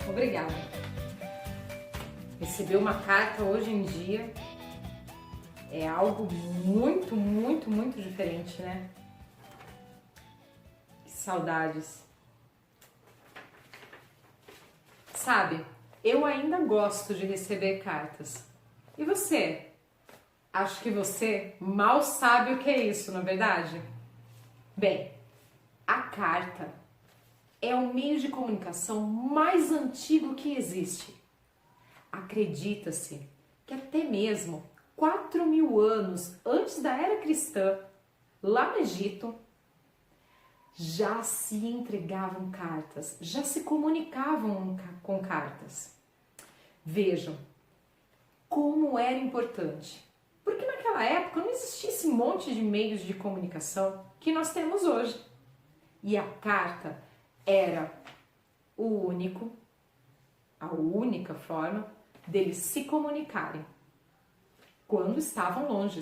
Obrigada. Receber uma carta hoje em dia é algo muito, muito, muito diferente, né? Que saudades. Sabe, eu ainda gosto de receber cartas. E você? Acho que você mal sabe o que é isso, não é verdade? Bem, a carta é o meio de comunicação mais antigo que existe. Acredita-se que até mesmo 4.000 anos antes da era cristã, lá no Egito, já se entregavam cartas, já se comunicavam com cartas. Vejam como era importante, porque naquela época não existia esse monte de meios de comunicação que nós temos hoje. E a carta era a única forma deles se comunicarem quando estavam longe,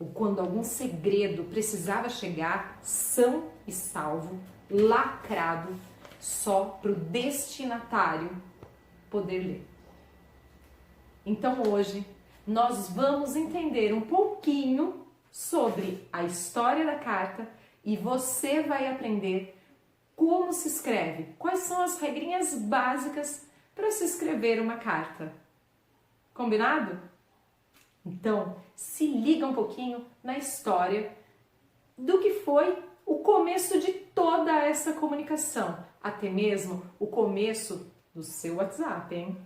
ou quando algum segredo precisava chegar são e salvo, lacrado, só para o destinatário poder ler. Então hoje nós vamos entender um pouquinho sobre a história da carta e você vai aprender como se escreve, quais são as regrinhas básicas para se escrever uma carta. Combinado? Então, se liga um pouquinho na história do que foi o começo de toda essa comunicação, até mesmo o começo do seu WhatsApp, hein?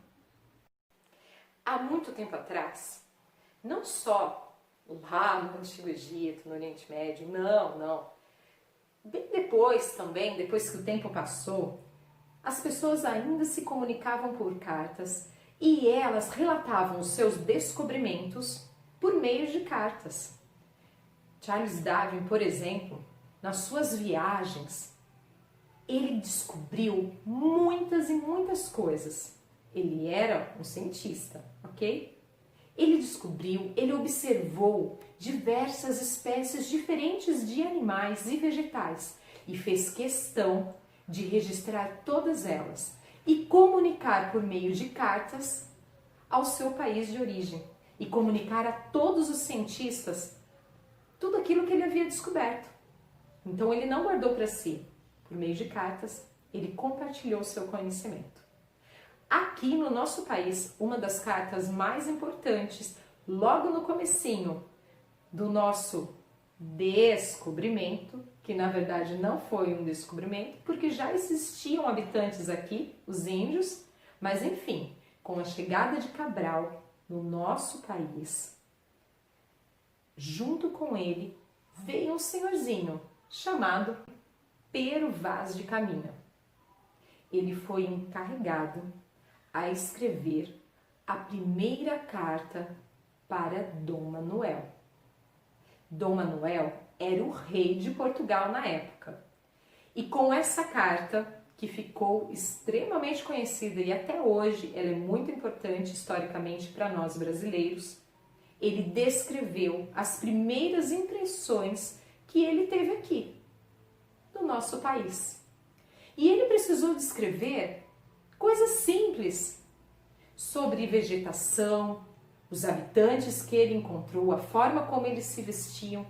Há muito tempo atrás, não só lá no Antigo Egito, no Oriente Médio, não. Bem depois também, depois que o tempo passou, as pessoas ainda se comunicavam por cartas e elas relatavam os seus descobrimentos por meio de cartas. Charles Darwin, por exemplo, nas suas viagens, ele descobriu muitas e muitas coisas. Ele era um cientista, ok? Ele descobriu, ele observou diversas espécies diferentes de animais e vegetais e fez questão de registrar todas elas e comunicar por meio de cartas ao seu país de origem e comunicar a todos os cientistas tudo aquilo que ele havia descoberto. Então ele não guardou para si, por meio de cartas, ele compartilhou seu conhecimento. Aqui no nosso país, uma das cartas mais importantes, logo no comecinho do nosso descobrimento, que na verdade não foi um descobrimento, porque já existiam habitantes aqui, os índios, mas enfim, com a chegada de Cabral no nosso país, junto com ele veio um senhorzinho chamado Pero Vaz de Caminha. Ele foi encarregado a escrever a primeira carta para Dom Manuel. Dom Manuel era o rei de Portugal na época. E com essa carta, que ficou extremamente conhecida e até hoje ela é muito importante historicamente para nós brasileiros, ele descreveu as primeiras impressões que ele teve aqui, no nosso país. E ele precisou descrever coisas simples sobre vegetação, os habitantes que ele encontrou, a forma como eles se vestiam.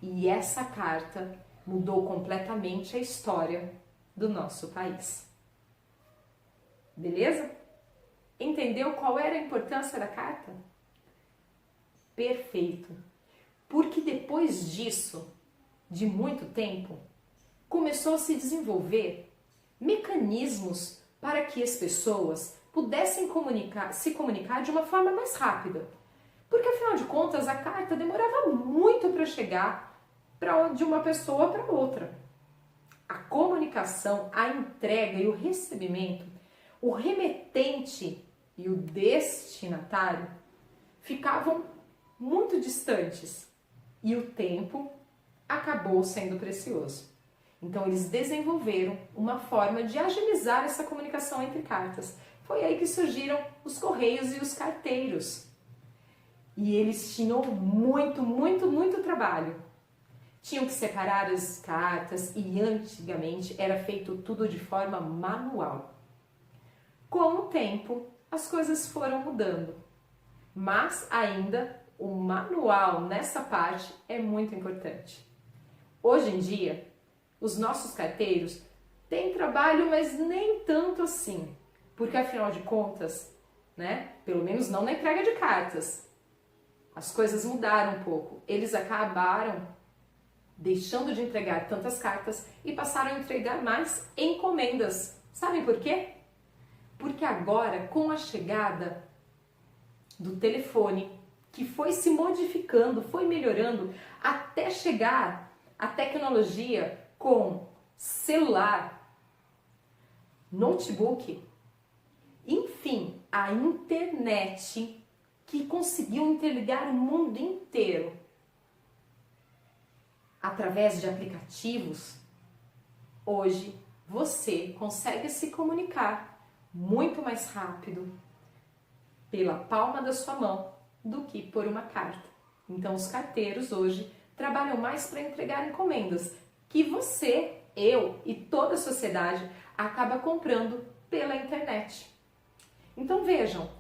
E essa carta mudou completamente a história do nosso país. Beleza? Entendeu qual era a importância da carta? Perfeito. Porque depois disso, de muito tempo, começou a se desenvolver mecanismos para que as pessoas pudessem se comunicar de uma forma mais rápida. Porque, afinal de contas, a carta demorava muito para chegar de uma pessoa para outra. A comunicação, a entrega e o recebimento, o remetente e o destinatário ficavam muito distantes e o tempo acabou sendo precioso. Então eles desenvolveram uma forma de agilizar essa comunicação entre cartas. Foi aí que surgiram os correios e os carteiros. E eles tinham muito trabalho. Tinham que separar as cartas e antigamente era feito tudo de forma manual. Com o tempo, as coisas foram mudando, mas ainda o manual nessa parte é muito importante. Hoje em dia, os nossos carteiros têm trabalho, mas nem tanto assim, porque afinal de contas, né, pelo menos não na entrega de cartas, as coisas mudaram um pouco. Eles acabaram deixando de entregar tantas cartas e passaram a entregar mais encomendas. Sabem por quê? Porque agora, com a chegada do telefone, que foi se modificando, foi melhorando, até chegar a tecnologia com celular, notebook, enfim, a internet que conseguiu interligar o mundo inteiro através de aplicativos, hoje você consegue se comunicar muito mais rápido pela palma da sua mão do que por uma carta. Então os carteiros hoje trabalham mais para entregar encomendas que você, eu e toda a sociedade acaba comprando pela internet. Então vejam,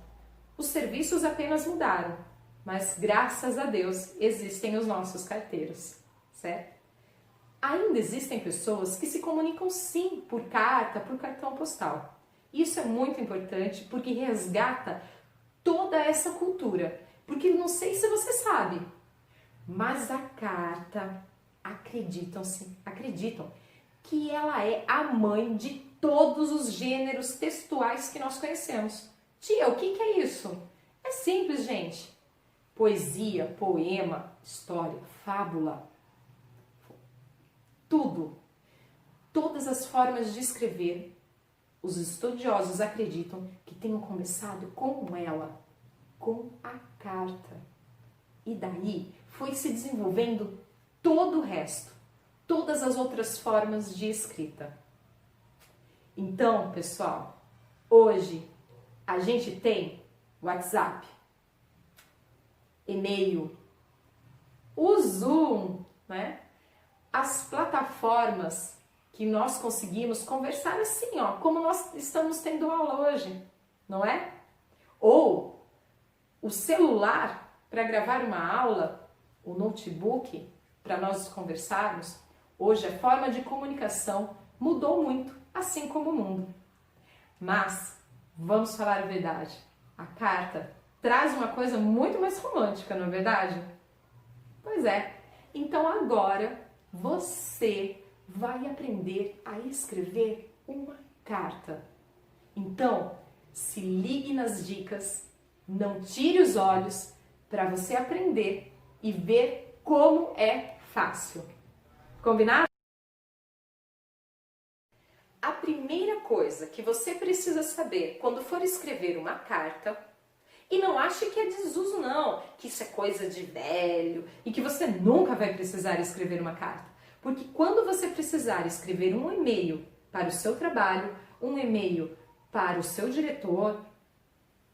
os serviços apenas mudaram, mas graças a Deus existem os nossos carteiros, certo? Ainda existem pessoas que se comunicam sim por carta, por cartão postal. Isso é muito importante porque resgata toda essa cultura. Porque não sei se você sabe, mas a carta, acreditam que ela é a mãe de todos os gêneros textuais que nós conhecemos. Tia, o que é isso? É simples, gente. Poesia, poema, história, fábula, tudo. Todas as formas de escrever, os estudiosos acreditam que tenham começado com ela, com a carta. E daí foi se desenvolvendo todo o resto, todas as outras formas de escrita. Então, pessoal, hoje a gente tem WhatsApp, e-mail, o Zoom, né? As plataformas que nós conseguimos conversar assim, ó, como nós estamos tendo aula hoje, não é? Ou o celular para gravar uma aula, o notebook para nós conversarmos. Hoje a forma de comunicação mudou muito, assim como o mundo. Mas, vamos falar a verdade, a carta traz uma coisa muito mais romântica, não é verdade? Pois é, então agora você vai aprender a escrever uma carta. Então, se ligue nas dicas, não tire os olhos para você aprender e ver como é fácil. Combinado? A primeira coisa que você precisa saber quando for escrever uma carta, e não ache que é desuso não, que isso é coisa de velho e que você nunca vai precisar escrever uma carta. Porque quando você precisar escrever um e-mail para o seu trabalho, um e-mail para o seu diretor,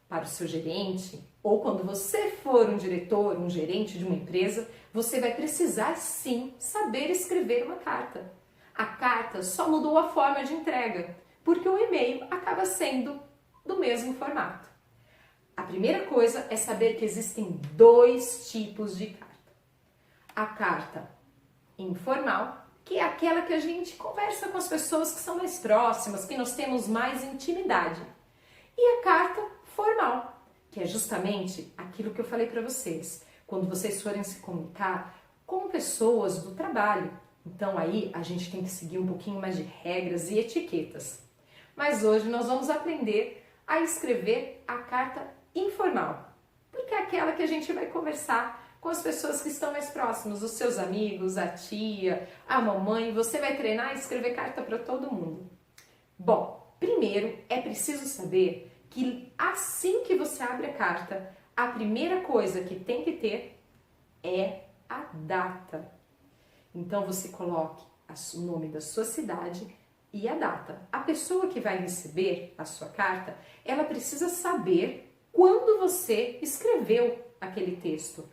para o seu gerente, ou quando você for um diretor, um gerente de uma empresa, você vai precisar sim saber escrever uma carta. A carta só mudou a forma de entrega, porque o e-mail acaba sendo do mesmo formato. A primeira coisa é saber que existem dois tipos de carta. A carta informal, que é aquela que a gente conversa com as pessoas que são mais próximas, que nós temos mais intimidade. E a carta formal, que é justamente aquilo que eu falei para vocês, quando vocês forem se comunicar com pessoas do trabalho. Então aí a gente tem que seguir um pouquinho mais de regras e etiquetas. Mas hoje nós vamos aprender a escrever a carta informal, porque é aquela que a gente vai conversar com as pessoas que estão mais próximas, os seus amigos, a tia, a mamãe. Você vai treinar a escrever carta para todo mundo. Bom, primeiro é preciso saber que assim que você abre a carta, a primeira coisa que tem que ter é a data. Então você coloque o nome da sua cidade e a data. A pessoa que vai receber a sua carta, ela precisa saber quando você escreveu aquele texto,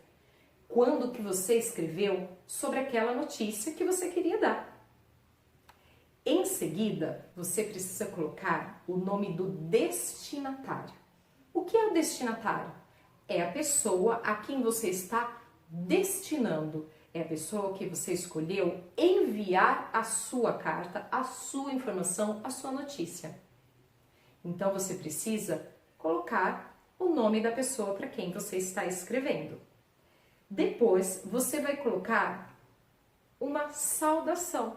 quando que você escreveu sobre aquela notícia que você queria dar. Em seguida, você precisa colocar o nome do destinatário. O que é o destinatário? É a pessoa a quem você está destinando. É a pessoa que você escolheu enviar a sua carta, a sua informação, a sua notícia. Então você precisa colocar o nome da pessoa para quem você está escrevendo. Depois você vai colocar uma saudação.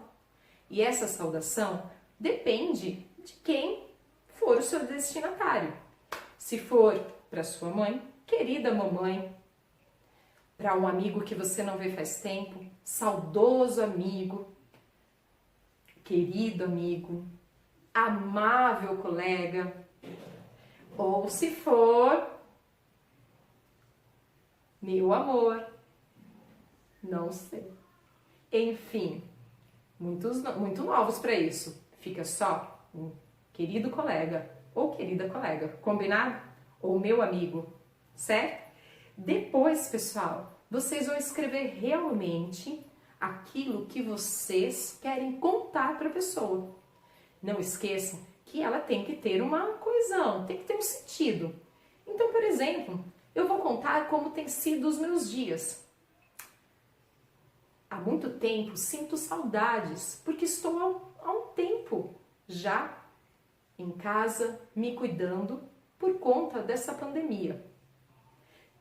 E essa saudação depende de quem for o seu destinatário. Se for para sua mãe, querida mamãe, para um amigo que você não vê faz tempo, saudoso amigo, querido amigo, amável colega, ou se for meu amor, não sei. Enfim, muito novos para isso. Fica só um querido colega ou querida colega, combinado? Ou meu amigo, certo? Depois, pessoal, vocês vão escrever realmente aquilo que vocês querem contar para a pessoa. Não esqueçam que ela tem que ter uma coesão, tem que ter um sentido. Então, por exemplo, eu vou contar como tem sido os meus dias. Há muito tempo sinto saudades, porque estou há um tempo já em casa, me cuidando por conta dessa pandemia.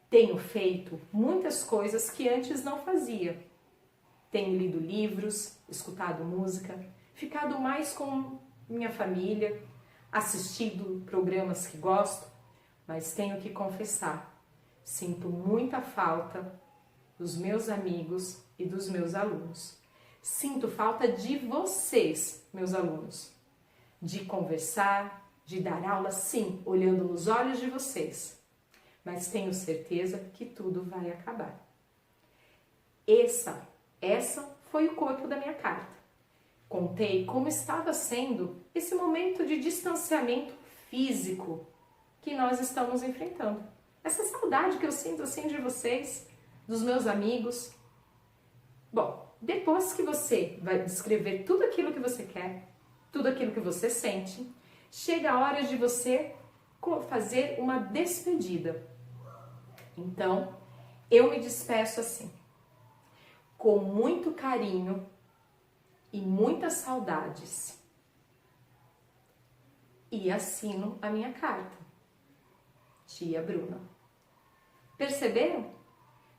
Tenho feito muitas coisas que antes não fazia. Tenho lido livros, escutado música, ficado mais com minha família, assistido programas que gosto, mas tenho que confessar, sinto muita falta dos meus amigos e dos meus alunos. Sinto falta de vocês, meus alunos, de conversar, de dar aula, sim, olhando nos olhos de vocês. Mas tenho certeza que tudo vai acabar. Essa foi o corpo da minha carta. Contei como estava sendo esse momento de distanciamento físico que nós estamos enfrentando. Essa saudade que eu sinto assim de vocês, dos meus amigos. Bom, depois que você vai descrever tudo aquilo que você quer, tudo aquilo que você sente, chega a hora de você fazer uma despedida. Então, eu me despeço assim, com muito carinho e muitas saudades. E assino a minha carta. Tia Bruna. Perceberam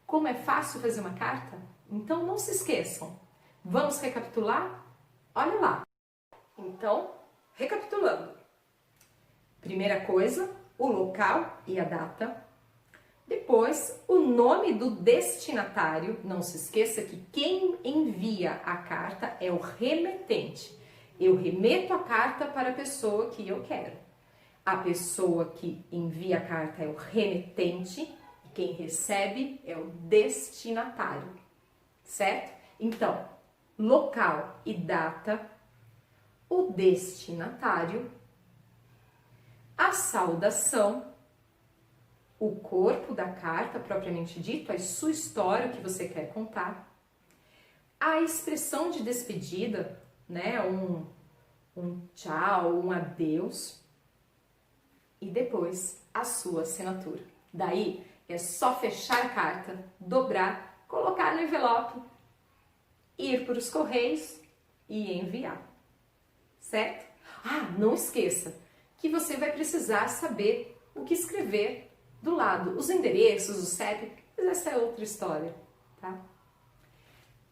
como é fácil fazer uma carta? Então não se esqueçam. Vamos recapitular? Olha lá. Então, recapitulando. Primeira coisa, o local e a data. Depois, o nome do destinatário. Não se esqueça que quem envia a carta é o remetente. Eu remeto a carta para a pessoa que eu quero. A pessoa que envia a carta é o remetente e quem recebe é o destinatário, certo? Então, local e data, o destinatário, a saudação, o corpo da carta propriamente dito, a sua história, o que você quer contar, a expressão de despedida, né? Um tchau, um adeus, e depois a sua assinatura. Daí é só fechar a carta, dobrar, colocar no envelope, ir para os correios e enviar, certo? Ah, não esqueça que você vai precisar saber o que escrever do lado, os endereços, o CEP, mas essa é outra história, tá?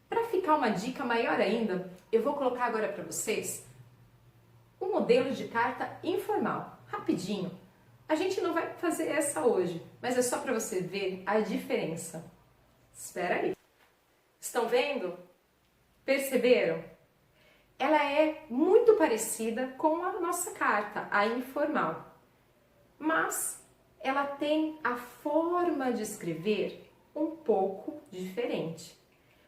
Para ficar uma dica maior ainda, eu vou colocar agora para vocês um modelo de carta informal, rapidinho. A gente não vai fazer essa hoje, mas é só para você ver a diferença. Espera aí. Estão vendo? Perceberam? Ela é muito parecida com a nossa carta, a informal. Mas ela tem a forma de escrever um pouco diferente.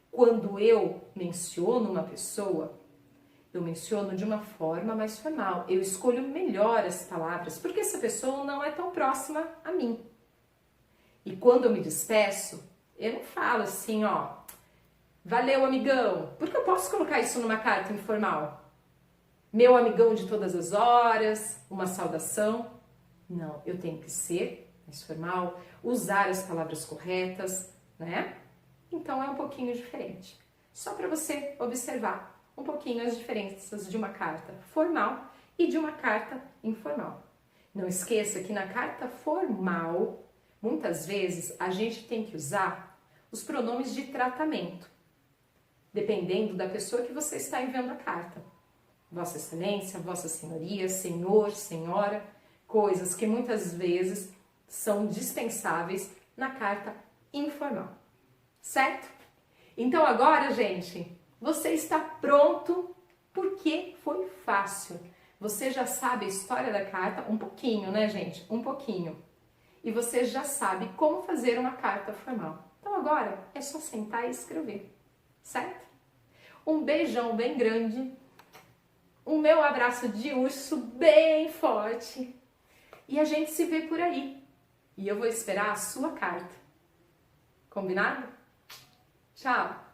Quando eu menciono uma pessoa, eu menciono de uma forma mais formal. Eu escolho melhor as palavras, porque essa pessoa não é tão próxima a mim. E quando eu me despeço, eu não falo assim, ó, valeu, amigão, porque eu posso colocar isso numa carta informal. meu amigão de todas as horas, uma saudação. Não, eu tenho que ser mais formal, usar as palavras corretas, né? Então é um pouquinho diferente. Só para você observar um pouquinho as diferenças de uma carta formal e de uma carta informal. Não esqueça que na carta formal, muitas vezes a gente tem que usar os pronomes de tratamento, dependendo da pessoa que você está enviando a carta. Vossa Excelência, Vossa Senhoria, Senhor, Senhora, coisas que muitas vezes são dispensáveis na carta informal, certo? Então agora, gente, você está pronto porque foi fácil. Você já sabe a história da carta, um pouquinho, né, gente? Um pouquinho. E você já sabe como fazer uma carta formal. Então agora é só sentar e escrever, certo? Um beijão bem grande, um meu abraço de urso bem forte e a gente se vê por aí. E eu vou esperar a sua carta. Combinado? Tchau!